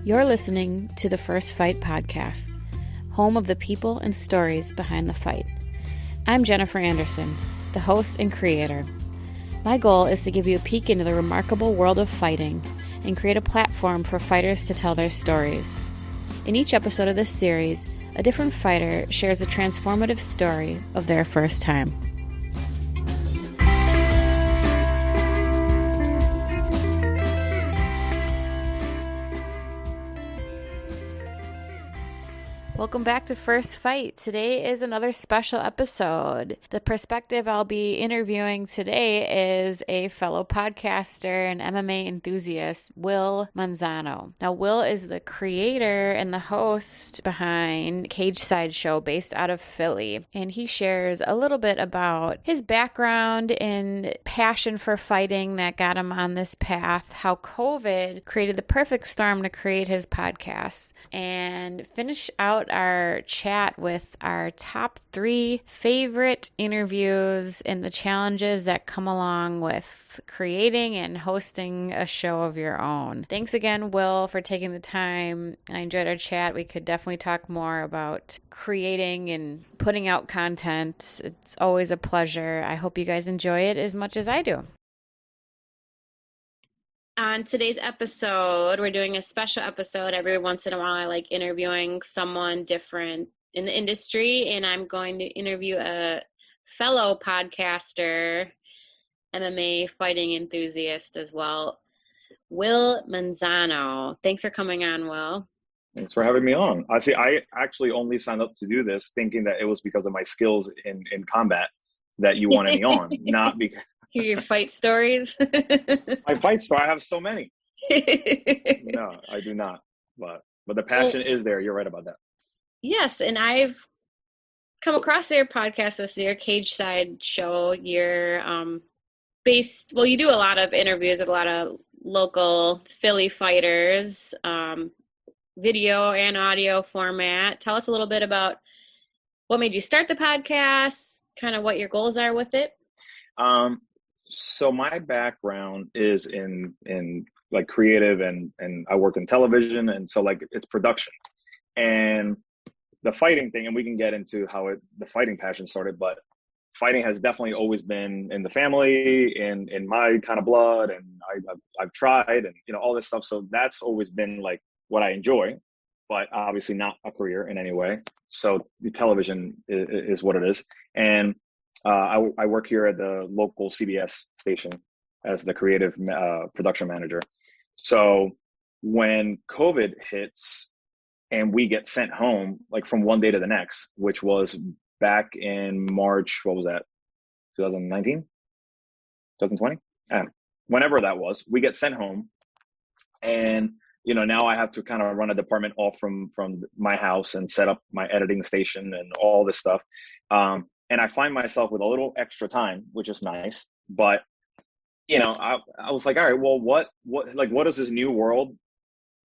You're listening to the First Fight podcast, home of the people and stories behind the fight. I'm Jennifer Anderson, the host and creator. My goal is to give you a peek into the remarkable world of fighting and create a platform for fighters to tell their stories. In each episode of this series, a different fighter shares a transformative story of their first time. Welcome back to First Fight. Today is another special episode. The perspective I'll be interviewing today is a fellow podcaster and MMA enthusiast, Wil Manzano. Now, Wil is the creator and the host behind Cage Side Show based out of Philly, and he shares a little bit about his background and passion for fighting that got him on this path, how COVID created the perfect storm to create his podcast, and finish out our chat with our top 3 favorite interviews and the challenges that come along with creating and hosting a show of your own. Thanks again, Wil, for taking the time. I enjoyed our chat. We could definitely talk more about creating and putting out content. It's always a pleasure. I hope you guys enjoy it as much as I do. On today's episode, we're doing a special episode. Every once in a while, I like interviewing someone different in the industry, and I'm going to interview a fellow podcaster, MMA fighting enthusiast as well, Wil Manzano. Thanks for coming on, Wil. Thanks for having me on. I actually only signed up to do this thinking that it was because of my skills in combat that you wanted me on, not because... Hear your fight stories? My fight story, I have so many. No, I do not. But the passion is there. You're right about that. Yes, and I've come across your podcast this year, Cage Side Show. You're you do a lot of interviews with a lot of local Philly fighters, video and audio format. Tell us a little bit about what made you start the podcast, kind of what your goals are with it. So my background is in like creative and I work in television, and so like it's production and the fighting thing, and we can get into how the fighting passion started, but fighting has definitely always been in the family, in my kind of blood, and I've tried and all this stuff. So that's always been like what I enjoy, but obviously not a career in any way. So the television is what it is. And I work here at the local CBS station as the creative production manager. So when COVID hits and we get sent home, like from one day to the next, which was back in March, what was that? 2019? 2020? Whenever that was, we get sent home, and now I have to kind of run a department off from my house and set up my editing station and all this stuff. And I find myself with a little extra time, which is nice. But, I was like, all right, well, what does this new world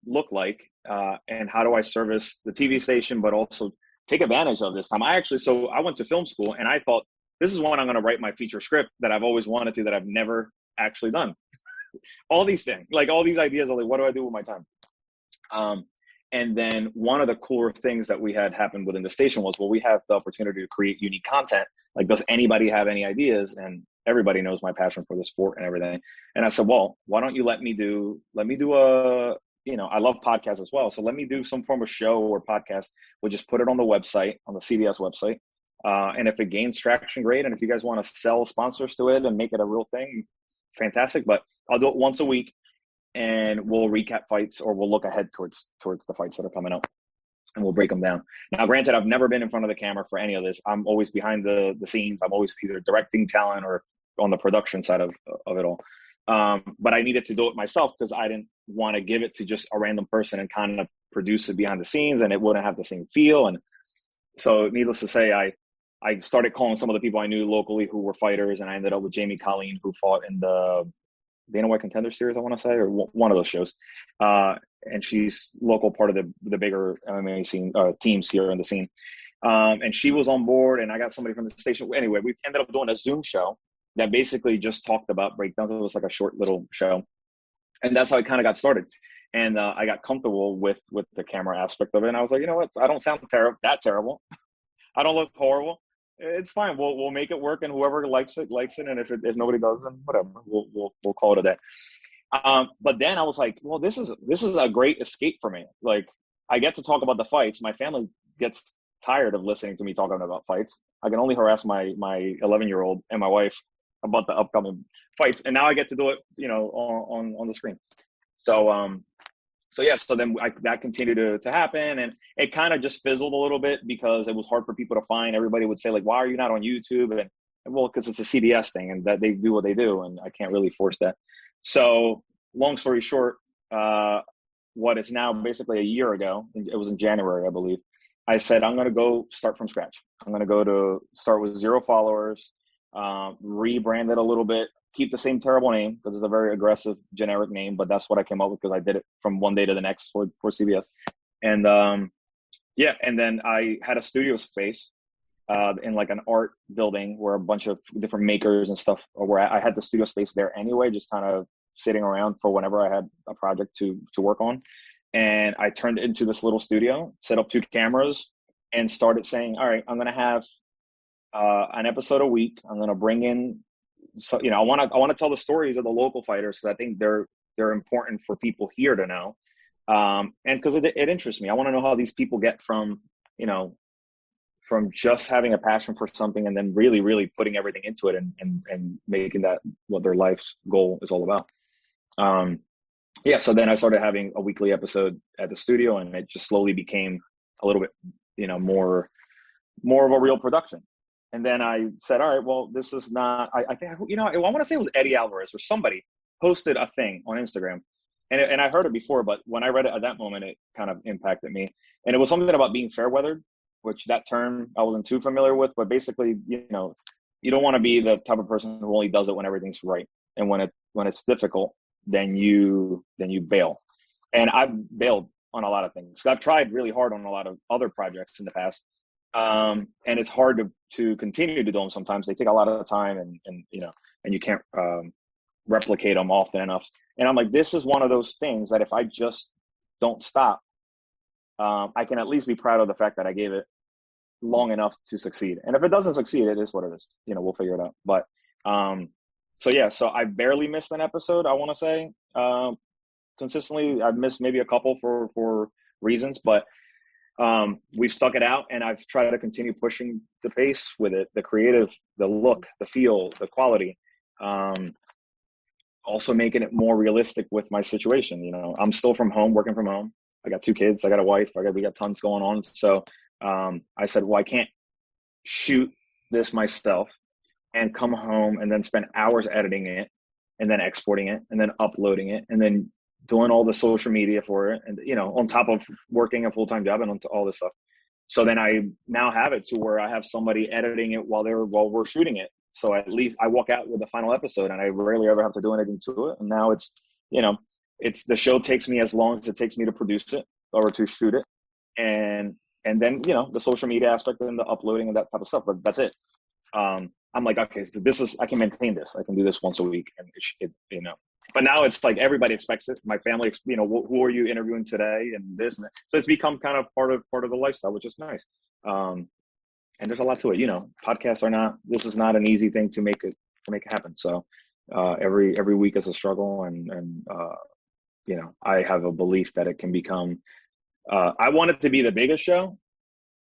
look like? And how do I service the TV station, but also take advantage of this time? I went to film school, and I thought, this is when I'm going to write my feature script that I've always wanted to, that I've never actually done. All these things, like all these ideas are like, what do I do with my time? And then one of the cooler things that we had happen within the station was, well, we have the opportunity to create unique content. Like, does anybody have any ideas? And everybody knows my passion for the sport and everything. And I said, well, why don't you let me do I love podcasts as well. So let me do some form of show or podcast. We'll just put it on the website, on the CBS website. And if it gains traction, great. And if you guys want to sell sponsors to it and make it a real thing, fantastic. But I'll do it once a week, and we'll recap fights, or we'll look ahead towards the fights that are coming up, and we'll break them down. Now, granted, I've never been in front of the camera for any of this. I'm always behind the scenes. I'm always either directing talent or on the production side of it all. But I needed to do it myself because I didn't want to give it to just a random person and kind of produce it behind the scenes, and it wouldn't have the same feel. And so, needless to say, I started calling some of the people I knew locally who were fighters, and I ended up with Jamie Colleen, who fought in the Dana White Contender Series, I want to say, or one of those shows. And she's local part of the bigger MMA scene, teams here in the scene. And she was on board, and I got somebody from the station. Anyway, we ended up doing a Zoom show that basically just talked about breakdowns. It was like a short little show. And that's how it kind of got started. And I got comfortable with the camera aspect of it. And I was like, you know what? I don't sound that terrible. I don't look horrible. It's fine. We'll make it work, and whoever likes it likes it. And if nobody does, then whatever. We'll call it a day. But then I was like, well, this is a great escape for me. Like, I get to talk about the fights. My family gets tired of listening to me talking about fights. I can only harass my 11-year-old and my wife about the upcoming fights, and now I get to do it, on the screen. So yeah, so then that continued to happen, and it kind of just fizzled a little bit because it was hard for people to find. Everybody would say, like, why are you not on YouTube? And well, because it's a CBS thing, and that they do what they do, and I can't really force that. So long story short, what is now basically a year ago, it was in January, I believe, I said, I'm going to go start from scratch. I'm going to start with 0 followers, rebrand it a little bit, keep the same terrible name because it's a very aggressive generic name, but that's what I came up with because I did it from one day to the next for CBS. And and then I had a studio space in like an art building where a bunch of different makers and stuff, where I had the studio space there anyway, just kind of sitting around for whenever I had a project to work on. And I turned it into this little studio, set up 2 cameras, and started saying, all right, I'm going to have an episode a week. I'm going to bring in, so, I want to tell the stories of the local fighters because I think they're important for people here to know. And because it interests me. I want to know how these people get from just having a passion for something and then really, really putting everything into it and making that what their life's goal is all about. So then I started having a weekly episode at the studio, and it just slowly became a little bit, more of a real production. And then I said, all right, well, this is not, I think, I want to say it was Eddie Alvarez or somebody posted a thing on Instagram. And I heard it before, but when I read it at that moment, it kind of impacted me. And it was something about being fair weathered, which that term I wasn't too familiar with, but basically, you don't want to be the type of person who only does it when everything's right. And when it's difficult, then you bail. And I've bailed on a lot of things. I've tried really hard on a lot of other projects in the past. And it's hard to continue to do them sometimes. They take a lot of time and you can't replicate them often enough. And I'm like, this is one of those things that if I just don't stop, I can at least be proud of the fact that I gave it long enough to succeed. And if it doesn't succeed, it is what it is. We'll figure it out. But so I barely missed an episode, I want to say. Consistently, I've missed maybe a couple for reasons, but we've stuck it out, and I've tried to continue pushing the pace with it, the creative, the look, the feel, the quality, also making it more realistic with my situation. I'm still working from home. I got 2 kids. I got a wife. We got tons going on. So I said, well, I can't shoot this myself and come home and then spend hours editing it and then exporting it and then uploading it and then doing all the social media for it. And, on top of working a full-time job and on all this stuff. So then I now have it to where I have somebody editing it while we're shooting it. So at least I walk out with the final episode and I rarely ever have to do anything to it. And now it's the show takes me as long as it takes me to produce it or to shoot it. And then, the social media aspect and the uploading and that type of stuff, but that's it. I'm like, okay, so I can maintain this. I can do this once a week and but now it's like everybody expects it. My family, who are you interviewing today and this and that. So it's become kind of part of the lifestyle, which is nice. And there's a lot to it. Podcasts this is not an easy thing to make it happen. So every week is a struggle, and I have a belief that it can become, I want it to be the biggest show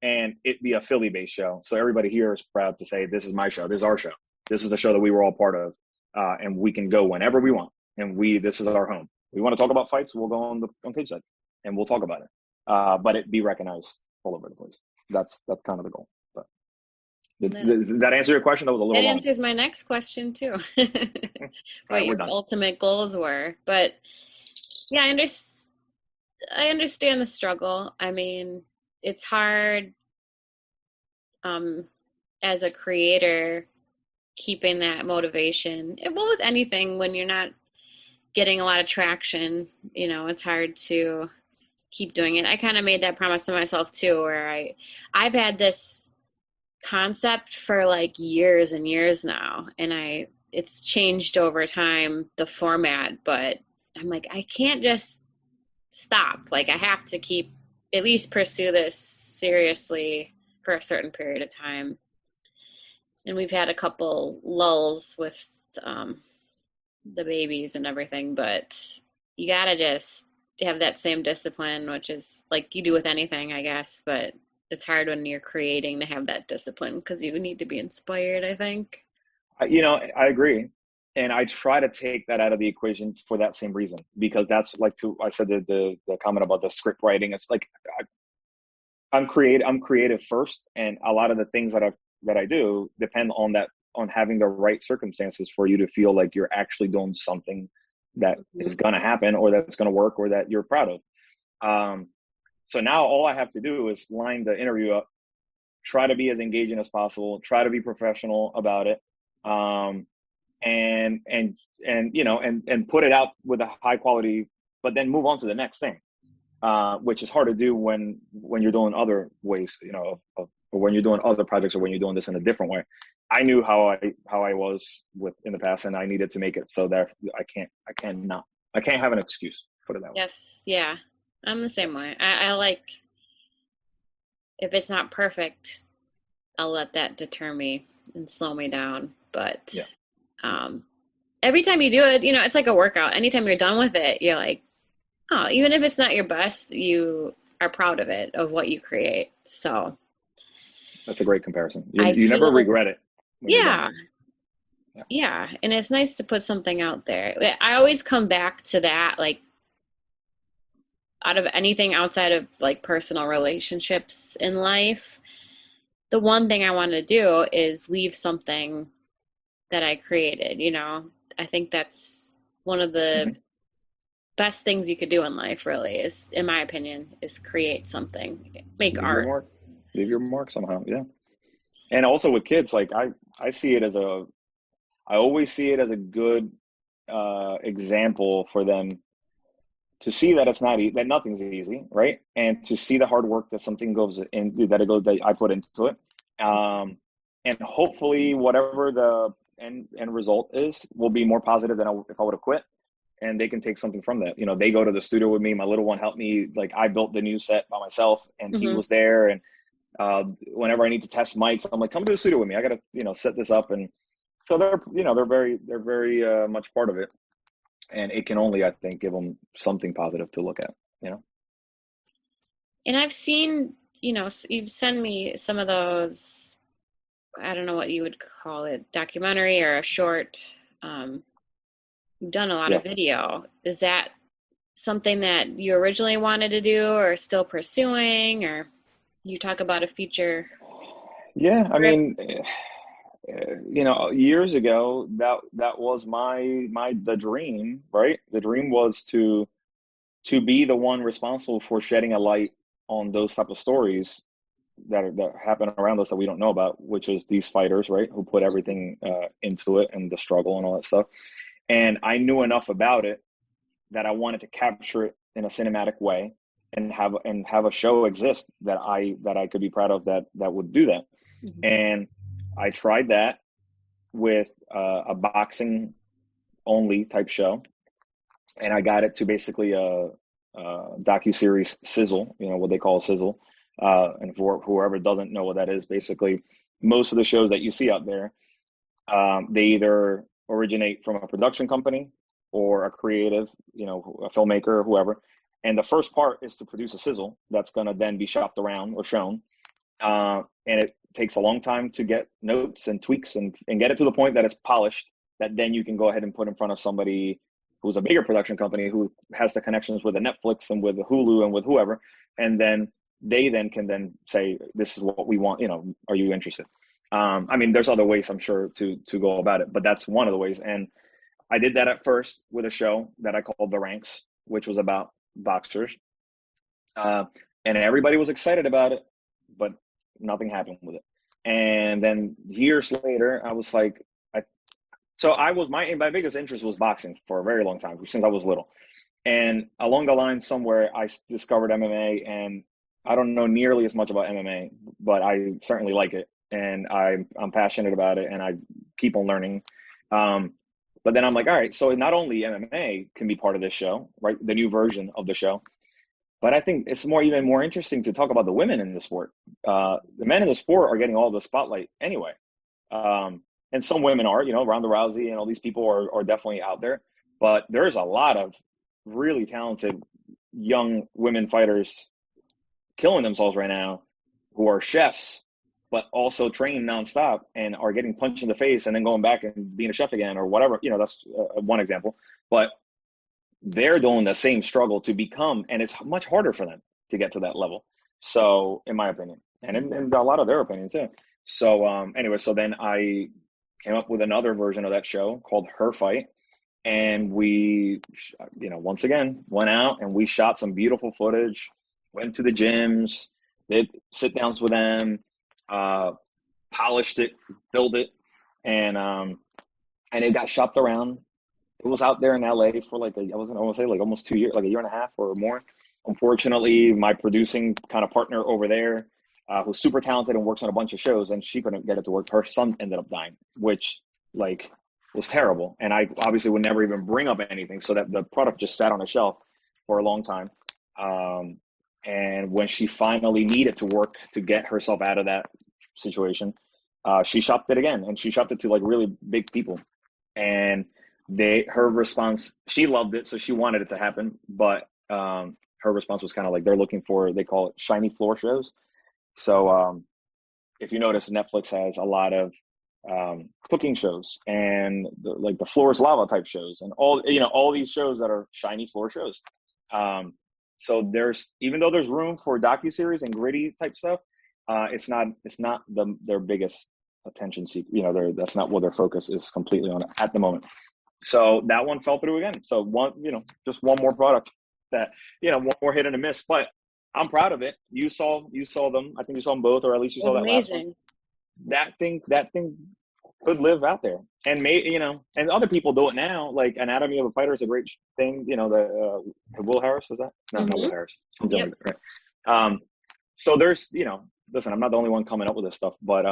and it be a Philly-based show. So everybody here is proud to say, this is my show. This is our show. This is the show that we were all part of. And we can go whenever we want. And this is our home. We want to talk about fights, we'll go on cage side and we'll talk about it. But it be recognized all over the place. That's kind of the goal. But did that answer your question? That was a little long. That answers my next question too. What your ultimate goals were. But yeah, I understand the struggle. I mean, it's hard as a creator, keeping that motivation. Well, with anything, when you're not getting a lot of traction, it's hard to keep doing it. I kind of made that promise to myself too, where I've had this concept for like years and years now, and it's changed over time, the format, but I'm like, I can't just stop. Like I have to keep at least pursue this seriously for a certain period of time. And we've had a couple lulls with um, the babies and everything, but you gotta just have that same discipline, which is like you do with anything, I guess, but it's hard when you're creating to have that discipline because you need to be inspired, I think. I agree. And I try to take that out of the equation for that same reason, because that's like I said, the comment about the script writing. It's like, I'm creative first. And a lot of the things that I do depend on that, on having the right circumstances for you to feel like you're actually doing something that is going to happen, or that's going to work, or that you're proud of. So now all I have to do is line the interview up, try to be as engaging as possible, try to be professional about it. And put it out with a high quality, but then move on to the next thing, which is hard to do when you're doing other ways, or when you're doing other projects, or when you're doing this in a different way. I knew how I was with in the past, and I needed to make it so that I can't have an excuse. Put it that way. Yes, yeah. I'm the same way. I like if it's not perfect, I'll let that deter me and slow me down. But Yeah. every time you do it, it's like a workout. Anytime you're done with it, you're like, oh, even if it's not your best, you are proud of it, of what you create. So That's a great comparison. I You never feel, regret it when you're yeah, done. Yeah. yeah. And it's nice to put something out there. I always come back to that, like, out of anything outside of like personal relationships in life, the one thing I want to do is leave something that I created, I think that's one of the Mm-hmm. best things you could do in life, really, is, in my opinion, is create something, make Leave your art. mark. Leave your mark somehow. Yeah. And also with kids, like I see it as I always see it as a good example for them to see that it's not that nothing's easy, right? And to see the hard work that something goes in, that I put into it, and hopefully whatever the end result is will be more positive than if I would have quit. And they can take something from that. They go to the studio with me. My little one helped me. Like I built the new set by myself, and he Hmm. was there. And whenever I need to test mics, I'm like, come to the studio with me. I gotta set this up. And so they're very much part of it. And it can only, I think, give them something positive to look at. And I've seen, you've sent me some of those, I don't know what you would call it, documentary or a short. You've done a lot Yeah. of video. Is that something that you originally wanted to do or still pursuing, or you talk about a feature Yeah. I script? mean, years ago, that was the dream, right? The dream was to be the one responsible for shedding a light on those type of stories that happen around us that we don't know about, which is these fighters, right, who put everything into it, and the struggle and all that stuff. And I knew enough about it that I wanted to capture it in a cinematic way, and have a show exist that I could be proud of, that would do that. Mhm. And I tried that with a boxing only type show, and I got it to basically a docu-series sizzle, what they call a sizzle. And for whoever doesn't know what that is, basically most of the shows that you see out there, they either originate from a production company or a creative, a filmmaker or whoever. And the first part is to produce a sizzle that's going to then be shopped around or shown. And it takes a long time to get notes and tweaks and get it to the point that it's polished, that then you can go ahead and put in front of somebody who's a bigger production company, who has the connections with the Netflix and with the Hulu and with whoever. And then they can then say, this is what we want, are you interested? I mean, there's other ways, I'm sure, to go about it, but that's one of the ways. And I did that at first with a show that I called The Ranks, which was about boxers. Uh, and everybody was excited about it, but nothing happened with it. And then years later, I was like, my biggest interest was boxing for a very long time, since I was little. And along the line somewhere, I discovered MMA, and I don't know nearly as much about MMA, but I certainly like it, and I'm passionate about it, and I keep on learning. But then I'm like, all right, so not only MMA can be part of this show, right? The new version of the show, But I think it's even more interesting to talk about the women in the sport. The men in the sport are getting all the spotlight anyway. And some women are, Ronda Rousey and all these people are definitely out there. But there's a lot of really talented young women fighters killing themselves right now who are chefs, but also train nonstop and are getting punched in the face and then going back and being a chef again or whatever. That's one example. But they're doing the same struggle to become, and it's much harder for them to get to that level. So, in my opinion, and in a lot of their opinions too. So, anyway, so then I came up with another version of that show called Her Fight. And we, once again, went out and we shot some beautiful footage, went to the gyms, did sit downs with them, polished it, built it, and it got shopped around. It was out there in LA for almost 2 years, like a year and a half or more. Unfortunately, my producing kind of partner over there, who's super talented and works on a bunch of shows, and she couldn't get it to work. Her son ended up dying, which was terrible. And I obviously would never even bring up anything. So that the product just sat on a shelf for a long time. And when she finally needed to work to get herself out of that situation, she shopped it again, and she shopped it to really big people. And her response, she loved it. So she wanted it to happen. But her response was kind of they're looking for, they call it shiny floor shows. So if you notice, Netflix has a lot of cooking shows and the floor is lava type shows and all these shows that are shiny floor shows. So even though there's room for docuseries and gritty type stuff, it's not their biggest attention seek. That's not what their focus is completely on at the moment. So that one fell through again. So just one more product that, one more hit and a miss, but I'm proud of it. You saw them. I think you saw them both, or at least you saw that last one. That thing could live out there, and and other people do it now. Like Anatomy of a Fighter is a great thing. The Will Harris, is that? No, not Will Harris. Something like that, right? So there's, listen, I'm not the only one coming up with this stuff, but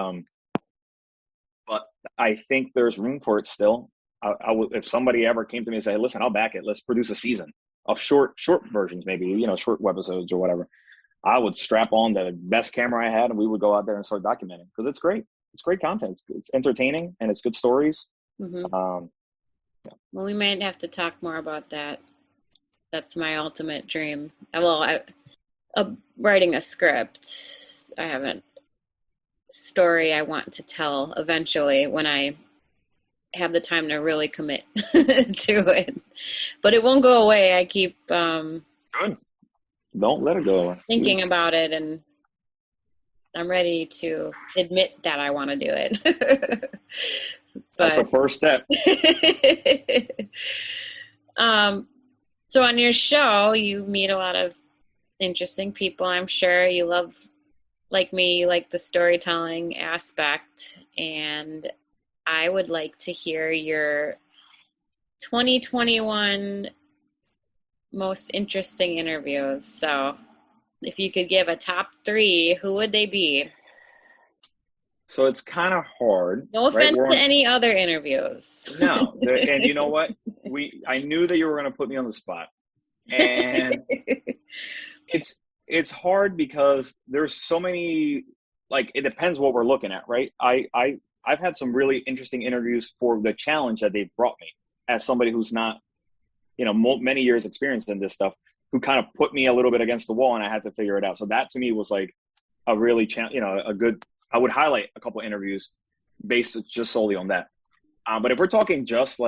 I think there's room for it still. I would, if somebody ever came to me and said, hey, listen, I'll back it. Let's produce a season of short versions, maybe, short webisodes or whatever. I would strap on the best camera I had and we would go out there and start documenting, because it's great. It's great content. It's entertaining and it's good stories. Mm-hmm. Yeah. Well, we might have to talk more about that. That's my ultimate dream. Writing a script. I have a story I want to tell eventually when I have the time to really commit to it. But it won't go away. I keep Good. Don't let it go. Thinking about it, and I'm ready to admit that I want to do it. That's the first step. So on your show, you meet a lot of interesting people. I'm sure you love, like me, you like the storytelling aspect. And I would like to hear your 2021 most interesting interviews. So if you could give a top 3, who would they be? So it's kind of hard. No offense to any other interviews. No. And you know what? I knew that you were going to put me on the spot. And it's hard because there's so many, it depends what we're looking at, right? I've had some really interesting interviews for the challenge that they've brought me as somebody who's not, many years experience in this stuff, who kind of put me a little bit against the wall and I had to figure it out. So that to me was a really, a good, I would highlight a couple of interviews based just solely on that. But if we're talking just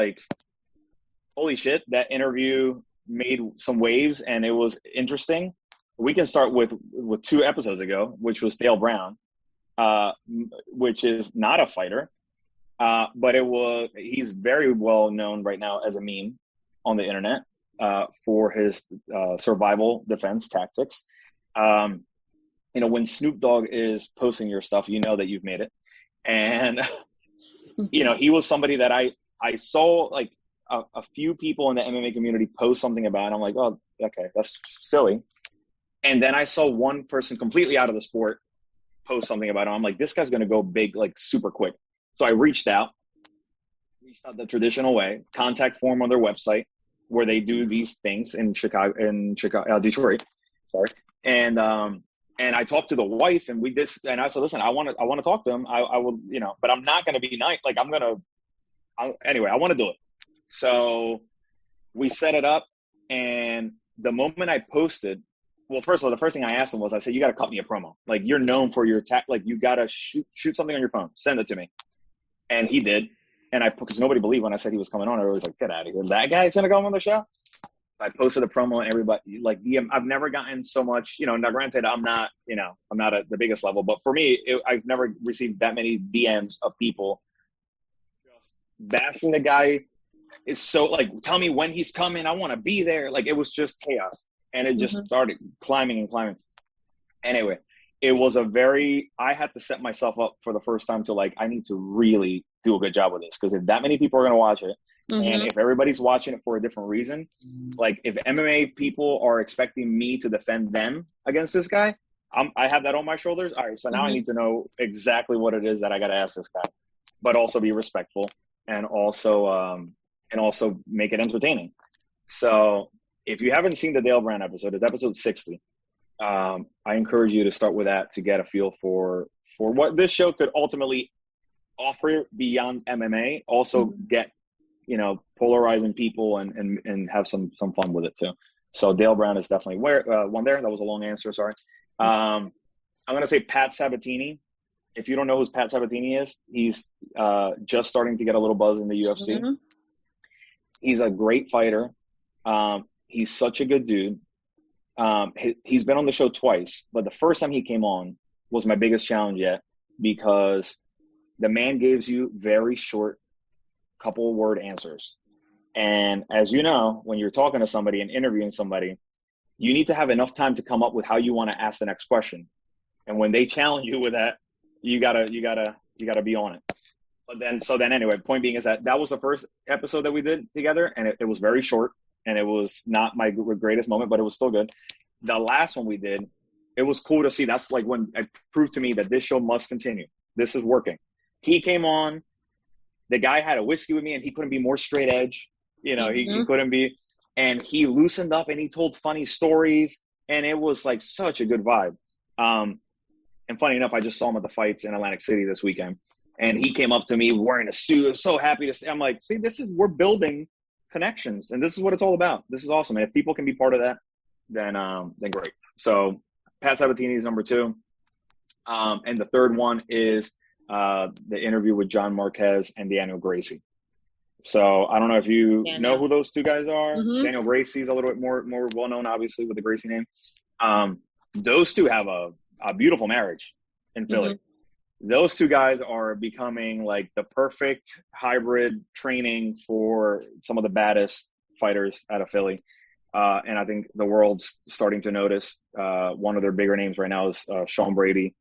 holy shit, that interview made some waves and it was interesting. We can start with 2 episodes ago, which was Dale Brown, which is not a fighter, but he's very well known right now as a meme on the internet for his survival defense tactics. When Snoop Dogg is posting your stuff, you know that you've made it. And, he was somebody that I saw a few people in the MMA community post something about, and I'm like, oh, okay, that's silly. And then I saw one person completely out of the sport post something about him. I'm like, this guy's going to go big, super quick. So I reached out the traditional way, contact form on their website where they do these things in Detroit. sorry. And I talked to the wife, and I said, listen, I want to talk to him. I will, but I'm not going to be nice. Like anyway, I want to do it. So we set it up, and the moment I posted, well, first of all, the first thing I asked him was, I said, you got to cut me a promo. Like, you're known for your like, you got to shoot something on your phone, send it to me. And he did. And because nobody believed when I said he was coming on, I was like, get out of here. That guy's going to come on the show? I posted a promo, and everybody, like, I've never gotten so much, now granted, I'm not at the biggest level, but for me, I've never received that many DMs of people just bashing the guy. It's so, like, tell me when he's coming. I want to be there. Like, it was just chaos. And it just started climbing and climbing. Anyway, it was I had to set myself up for the first time to, like, I need to really do a good job with this. Because if that many people are going to watch it, and if everybody's watching it for a different reason, like, if MMA people are expecting me to defend them against this guy, I have that on my shoulders. All right, so now I need to know exactly what it is that I got to ask this guy, but also be respectful, and also make it entertaining. So if you haven't seen the Dale Brand episode, it's episode 60. I encourage you to start with that to get a feel for what this show could ultimately offer beyond MMA. Also get, polarizing people and have some fun with it too. So Dale Brown is definitely one there. That was a long answer. Sorry. I'm going to say Pat Sabatini. If you don't know who Pat Sabatini is, he's just starting to get a little buzz in the UFC. He's a great fighter. He's such a good dude. He's been on the show twice, but the first time he came on was my biggest challenge yet, because the man gives you very short couple word answers. And as you know, when you're talking to somebody and interviewing somebody, you need to have enough time to come up with how you want to ask the next question. And when they challenge you with that, you gotta be on it. So then anyway, point being is that was the first episode that we did together, and it was very short, and it was not my greatest moment, but it was still good. The last one we did, it was cool to see. That's like when it proved to me that this show must continue. This is working. He came on, the guy had a whiskey with me, and he couldn't be more straight edge. He couldn't be, and he loosened up, and he told funny stories, and it was like such a good vibe. And funny enough, I just saw him at the fights in Atlantic City this weekend, and he came up to me wearing a suit. I was so happy to see. I'm like, see, we're building connections, and this is what it's all about. This is awesome. And if people can be part of that, then great. So Pat Sabatini is number 2. And the third one is the interview with John Marquez and Daniel Gracie. So I don't know if you know who those two guys are. Daniel Gracie's a little bit more well-known, obviously, with the Gracie name. Those two have a beautiful marriage in Philly. Those two guys are becoming like the perfect hybrid training for some of the baddest fighters out of Philly. And I think the world's starting to notice. One of their bigger names right now is Sean Brady.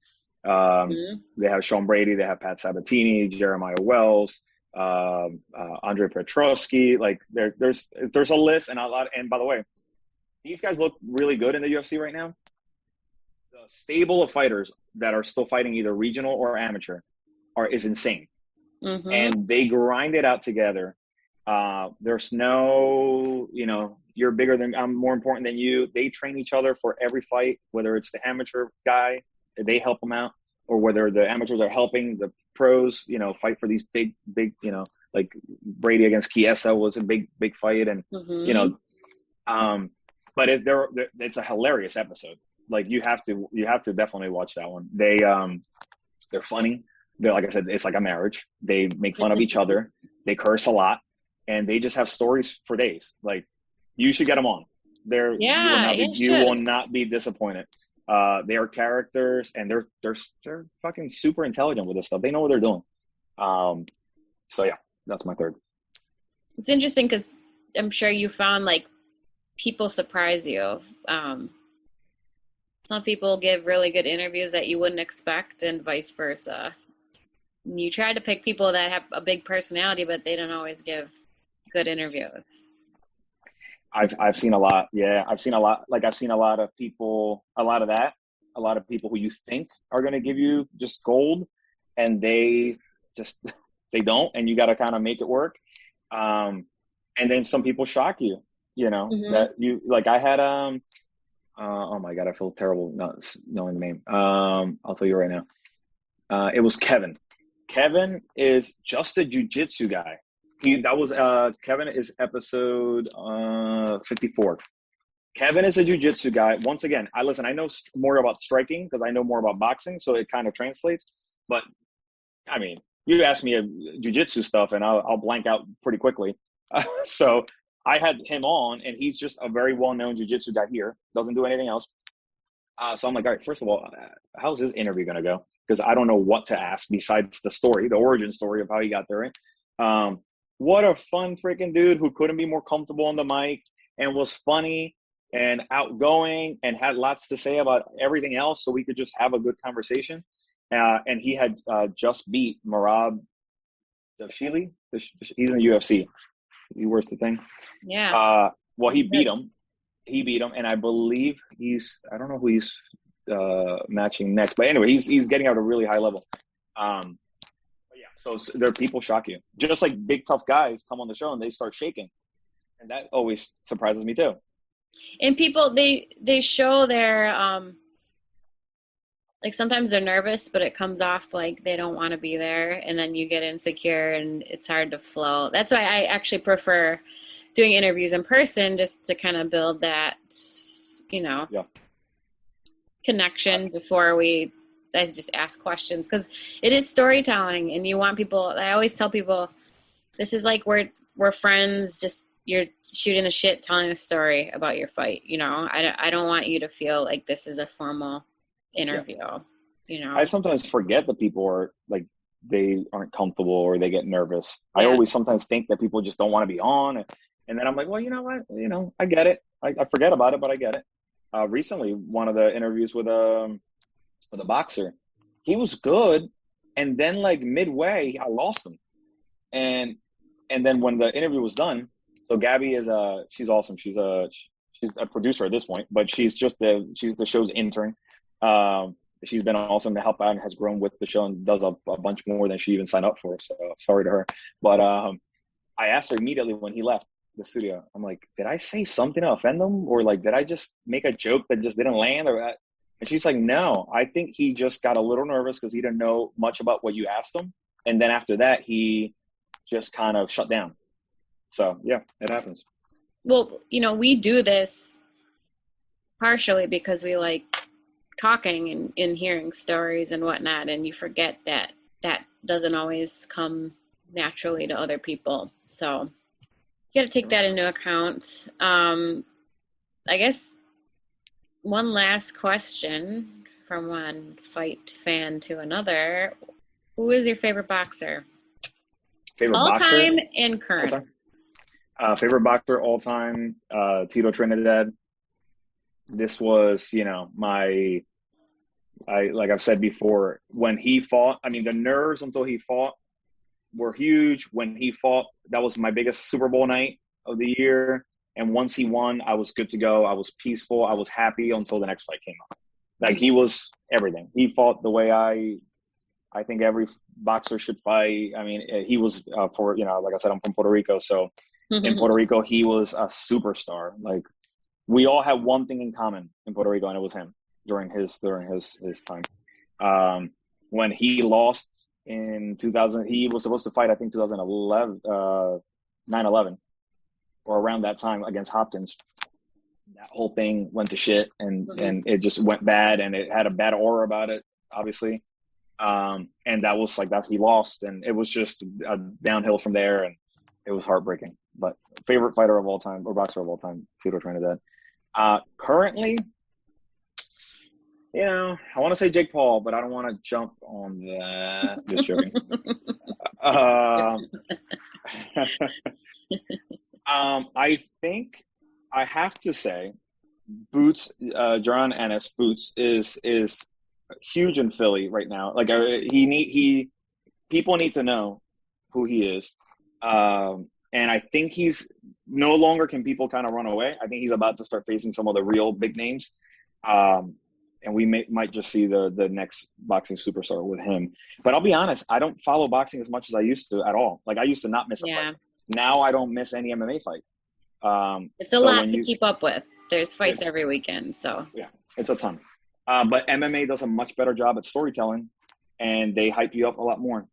They have Sean Brady, they have Pat Sabatini, Jeremiah Wells, Andre Petrosky. Like there's a list and a lot. And by the way, these guys look really good in the UFC right now. The stable of fighters that are still fighting either regional or amateur is insane. And they grind it out together. There's no, you're bigger than, I'm more important than you. They train each other for every fight, whether it's the amateur guy, they help them out, or whether the amateurs are helping the pros, fight for these big, like Brady against Chiesa was a big fight. And, but it's a hilarious episode. Like you have to definitely watch that one. They're funny. They're, like I said, it's like a marriage. They make fun of each other. They curse a lot, and they just have stories for days. Like you should get them on. You will not be disappointed. They are characters, and they're fucking super intelligent with this stuff. They know what they're doing. So yeah, that's my third. It's interesting because I'm sure you found like people surprise you. Some people give really good interviews that you wouldn't expect, and vice versa. You try to pick people that have a big personality, but they don't always give good interviews. I've seen a lot. Yeah, I've seen a lot. Like I've seen a lot of people who you think are going to give you just gold, and they don't, and you got to kind of make it work. And then some people shock you, that you, like I had, Oh my God, I feel terrible not knowing the name. I'll tell you right now. It was Kevin. Kevin is just a jujitsu guy. Kevin is episode 54. Kevin is a jujitsu guy. Once again, I know more about striking because I know more about boxing, so it kind of translates. But I mean, you ask me jujitsu stuff, and I'll blank out pretty quickly. So I had him on, and he's just a very well-known jujitsu guy here. Doesn't do anything else. So I'm like, all right, first of all, how's this interview going to go? Because I don't know what to ask besides the story, the origin story of how he got there. What a fun freaking dude who couldn't be more comfortable on the mic and was funny and outgoing and had lots to say about everything else, so we could just have a good conversation. And he had just beat Marab Davshili. He's in the UFC. He wears the thing. Yeah. Well, he beat him. And I believe I don't know who he's matching next, but anyway, he's getting out a really high level. But yeah, so there are people shock you, just like big tough guys come on the show and they start shaking, and that always surprises me too. And people, they show their like sometimes they're nervous, but it comes off like they don't want to be there, and then you get insecure and it's hard to flow. That's why I actually prefer doing interviews in person, just to kind of build that, connection before I just ask questions, because it is storytelling, and you want people. I always tell people, this is like we're friends. Just you're shooting the shit, telling a story about your fight. I don't want you to feel like this is a formal interview. I sometimes forget that people are like, they aren't comfortable or they get nervous. I always sometimes think that people just don't want to be on. And then I'm like, well, you know what? I get it. I forget about it, but I get it. Recently, one of the interviews with a boxer, he was good. And then like midway, I lost him. And then when the interview was done, so Gabby she's awesome. She's a producer at this point, but she's the show's intern. She's been awesome to help out and has grown with the show and does a bunch more than she even signed up for. So sorry to her. But I asked her immediately when he left the studio, I'm like, did I say something to offend him? Or like, did I just make a joke that just didn't land? And she's like, no, I think he just got a little nervous because he didn't know much about what you asked him. And then after that, he just kind of shut down. So yeah, it happens. Well, we do this partially because we like talking and hearing stories and whatnot, and you forget that doesn't always come naturally to other people. So you got to take that into account. I guess one last question from one fight fan to another. Who is your favorite boxer? All time and current. Favorite boxer all time, Tito Trinidad. This was, like I've said before, when he fought, I mean, the nerves until he fought were huge. When he fought, that was my biggest Super Bowl night of the year. And once he won, I was good to go. I was peaceful. I was happy until the next fight came up. Like, he was everything. He fought the way I think every boxer should fight. I mean, he was like I said, I'm from Puerto Rico. So in Puerto Rico, he was a superstar. Like, we all had one thing in common in Puerto Rico, and it was him during his time. When he lost in 2000, he was supposed to fight, I think 2011, 9/11, or around that time against Hopkins. That whole thing went to shit, and it just went bad, and it had a bad aura about it, obviously. And he lost, and it was just a downhill from there, and it was heartbreaking. But favorite fighter of all time, or boxer of all time, Tito Trinidad. Currently, I want to say Jake Paul, but I don't want to jump on that. Just joking. I think I have to say Boots, Jaron Ennis Boots is huge in Philly right now. Like, people need to know who he is. And I think he's no longer can people kind of run away. I think he's about to start facing some of the real big names. And we might just see the next boxing superstar with him. But I'll be honest, I don't follow boxing as much as I used to at all. Like, I used to not miss a fight. Now I don't miss any MMA fight. It's a lot to keep up with. there's fights every weekend. So yeah, it's a ton. But MMA does a much better job at storytelling, and they hype you up a lot more.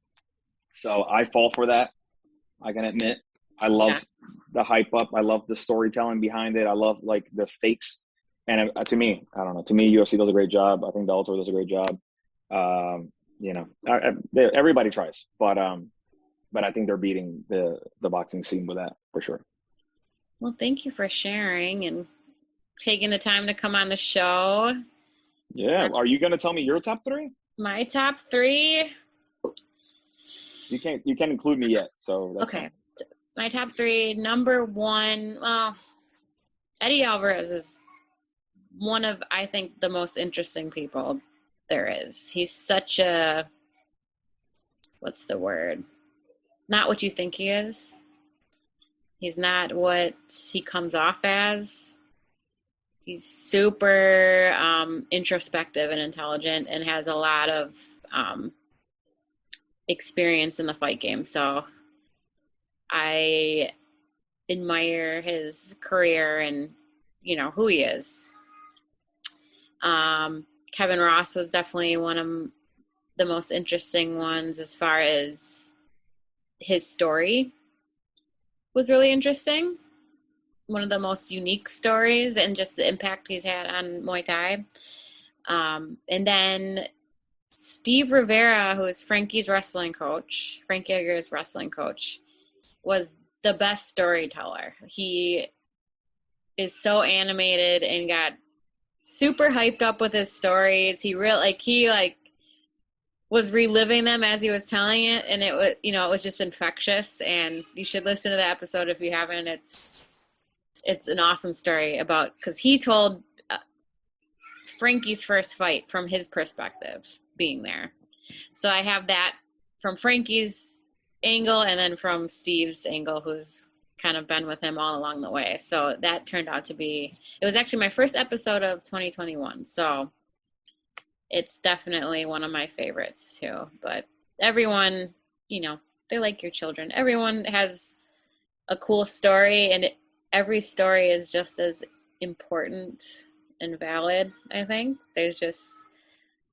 So I fall for that. I can admit, I love the hype up. I love the storytelling behind it. I love like the stakes. And to me, I don't know. To me, UFC does a great job. I think Bellator does a great job. You know, everybody tries, but I think they're beating the boxing scene with that for sure. Well, thank you for sharing and taking the time to come on the show. Yeah. Are you going to tell me your top three? My top three. You can't include me yet. So that's okay. Fine. My top three. Number one, Eddie Alvarez is one of, I think, the most interesting people there is. He's such a, what's the word? Not what you think he is. He's not what he comes off as. He's super introspective and intelligent and has a lot of experience in the fight game. So I admire his career and, you know, who he is. Kevin Ross was definitely one of the most interesting ones as far as his story was really interesting. One of the most unique stories and just the impact he's had on Muay Thai. And then Steve Rivera, who is Frankie's wrestling coach, Frank Yeager's wrestling coach, was the best storyteller. He is so animated and got super hyped up with his stories. He was reliving them as he was telling it, and it was, you know, it was just infectious. And you should listen to the episode if you haven't. It's an awesome story about, because he told Frankie's first fight from his perspective, being there. So I have that from Frankie's angle, and then from Steve's angle, who's kind of been with him all along the way. So that turned out to be, it was actually my first episode of 2021. So it's definitely one of my favorites too. But everyone, you know, they're like your children. Everyone has a cool story, and every story is just as important and valid, I think. There's just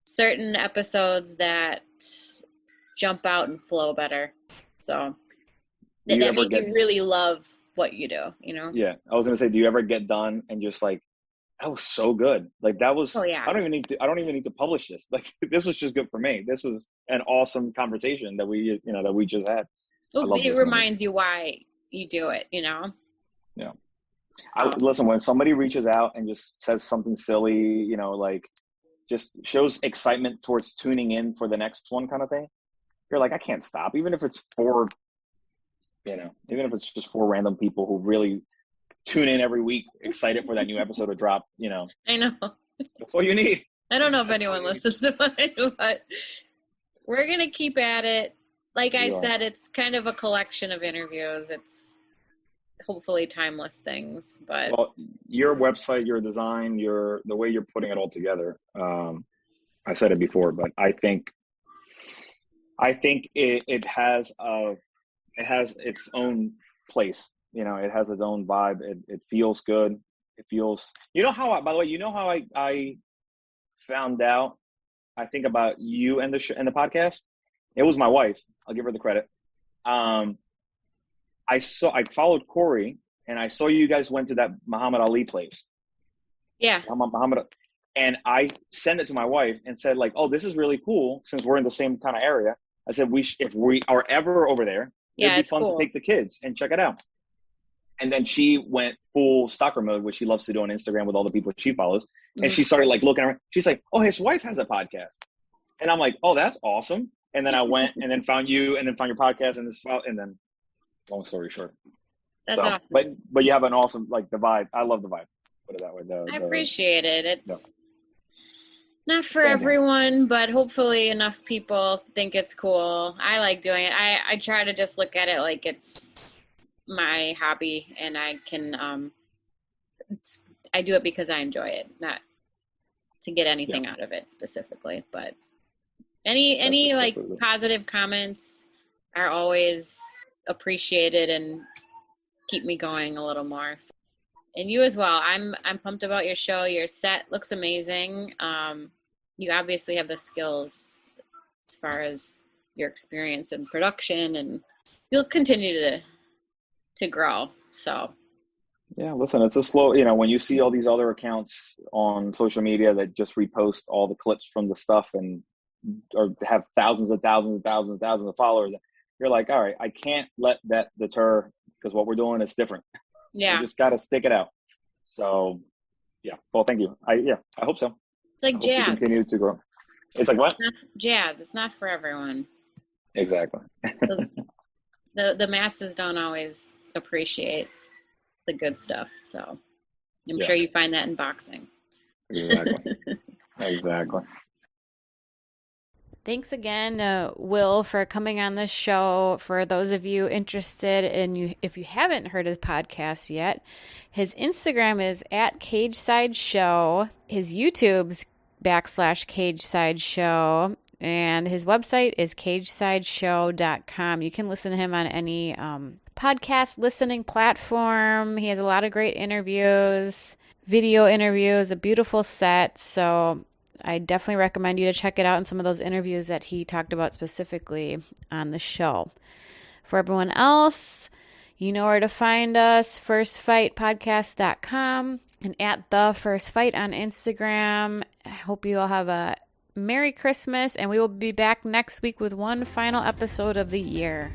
certain episodes that jump out and flow better. So that make you really love what you do, you know? Yeah. I was going to say, do you ever get done and just like, that was so good. Like that was, I don't even need to publish this. Like this was just good for me. This was an awesome conversation that we just had. Well, it reminds you why you do it, you know? Yeah. Listen, when somebody reaches out and just says something silly, you know, like just shows excitement towards tuning in for the next one kind of thing, you're like, I can't stop. Even if it's just four random people who really tune in every week, excited for that new episode to drop, you know. I know. That's all you need. I don't know if anyone listens to mine, but we're going to keep at it. Like I said, it's kind of a collection of interviews. It's hopefully timeless things, but well, your website, your design, the way you're putting it all together, I said it before, but I think it has its own place. You know, it has its own vibe. It feels good. It feels, you know how, by the way, you know how I found out, I think, about you and the podcast? It was my wife. I'll give her the credit. I followed Corey, and I saw you guys went to that Muhammad Ali place. Yeah. And I sent it to my wife and said, like, oh, this is really cool since we're in the same kind of area. I said, if we are ever over there, it'd be fun to take the kids and check it out. And then she went full stalker mode, which she loves to do on Instagram with all the people she follows. Mm-hmm. And she started like looking around. She's like, oh, his wife has a podcast. And I'm like, oh, that's awesome. And then I went and then found you and then found your podcast and then long story short. That's awesome. But you have an awesome, like, the vibe. I love the vibe. Put it that way. I appreciate it. It's not for everyone, but hopefully enough people think it's cool. I like doing it. I try to just look at it like it's my hobby, and I can I do it because I enjoy it, not to get anything out of it specifically. But any like positive comments are always appreciated and keep me going a little more. So And you as well. I'm pumped about your show. Your set looks amazing. You obviously have the skills as far as your experience in production, and you'll continue to grow. So Yeah, listen, it's a slow, when you see all these other accounts on social media that just repost all the clips from the stuff and or have thousands and thousands and thousands and thousands of followers, you're like, all right, I can't let that deter because what we're doing is different. yeah, We just got to stick it out. So, yeah. Well, thank you. I hope so. it's like I hope we jazz. continue to grow. It's like what? Jazz. It's not for everyone. Exactly. The masses don't always appreciate the good stuff. So I'm sure you find that in boxing. Exactly. Exactly. Thanks again, Wil, for coming on this show. For those of you interested in if you haven't heard his podcast yet, his Instagram is @CageSideShow. His YouTube's /CageSideShow. And his website is cagesideshow.com. You can listen to him on any podcast listening platform. He has a lot of great interviews, video interviews, a beautiful set. So I definitely recommend you to check it out in some of those interviews that he talked about specifically on the show. For everyone else, you know where to find us, firstfightpodcast.com and @thefirstfight on Instagram. I hope you all have a Merry Christmas, and we will be back next week with one final episode of the year.